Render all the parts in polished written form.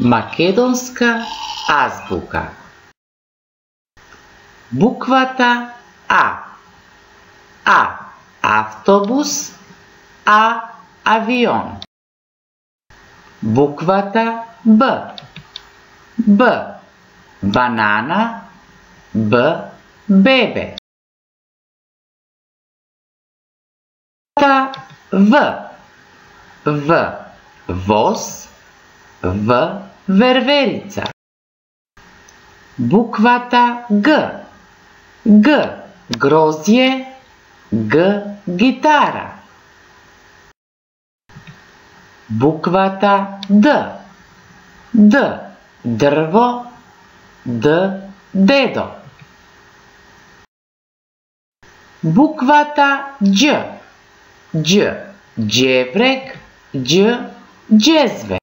Македонска азбука. Буквата А. А. Автобус. А. Авион. Буквата Б. Б. Банана. Б. Бебе. Буквата В. В. Воз. В. Верверица. Буквата Г. Г. Грозје. Г. Гитара. Буквата Д. Д. Дрво. Д. Дедо. Буквата Дж. Дж. Џеврек. Дж. Џезве.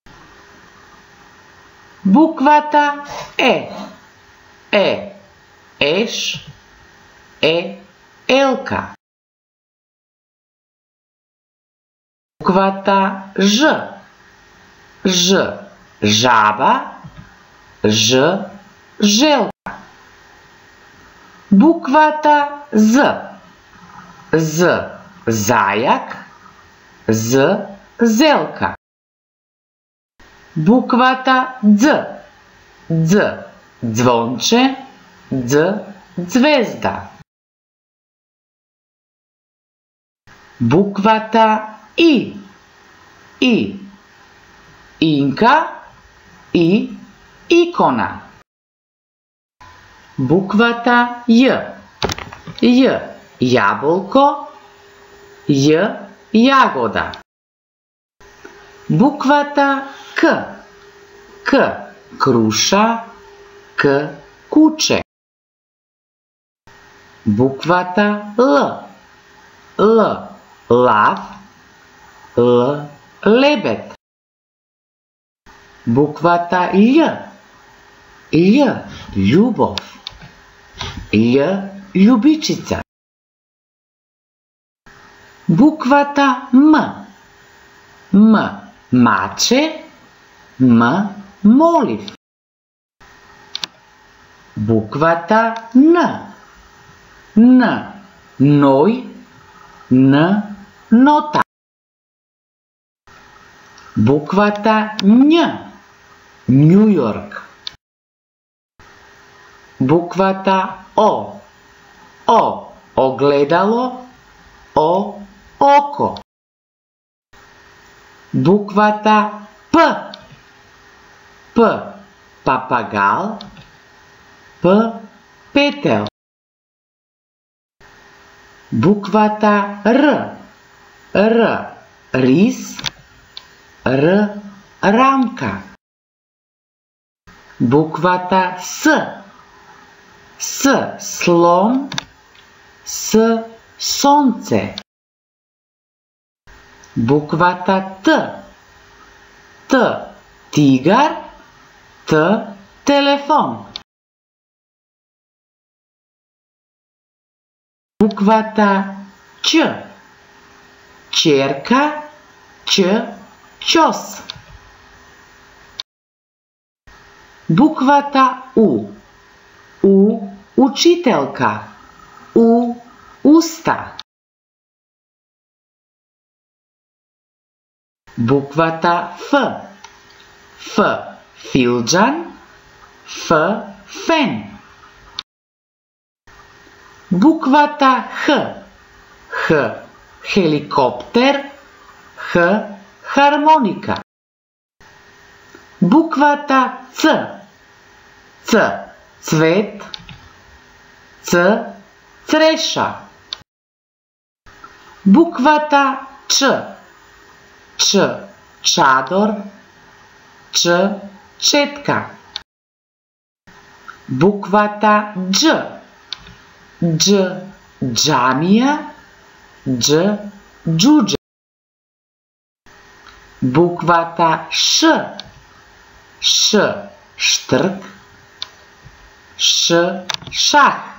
Буквата Е. Е. Еш. Е. Елка. Буквата Ж. Ж. Жаба. Ж. Желка. Буквата З. З. Зајак. З. Зелка. Буквата Дз. Дз. Звонче. Дз. Звезда. Буквата И. И. Инка. И. Икона. Буквата Ј. Ј. Јаболко. Ј. Јагода. Буквата К. К. Круша. К. Куче. Буквата Л. Л. Лав. Л. Лебед. Буквата Љ. Љ. Љубов. Љ. Љубичица. Буквата М. М. Маче. М. Молив. Буквата Н. Н. Ној. Н. Нота. Буквата Њ. Њујорк. Буквата О. О. Огледало. О. Око. Буквата П. П. Папагал. П. Петел. Буквата Р. Р. Рис. Р. Рамка. Буквата С. С. Слон. С. Сонце. Буквата Т. Т. Тигар. Т. Телефон. Буквата Ч. Черка. Ч. Чос. Буквата У. У. Учителка. У. Уста. Буквата Ф. Ф. Филџан. Ф. Фен. Буквата Х. Х. Хеликоптер. Х. Хармоника. Буквата Ц. Ц. Цвет. Ц. Цреша. Буквата Ч. Ч. Чадор. Ч. Четка. Буквата Дж. Дж. Џамија. Дж. Џуџе. Буквата Ш. Ш. Штрк. Ш. Шах.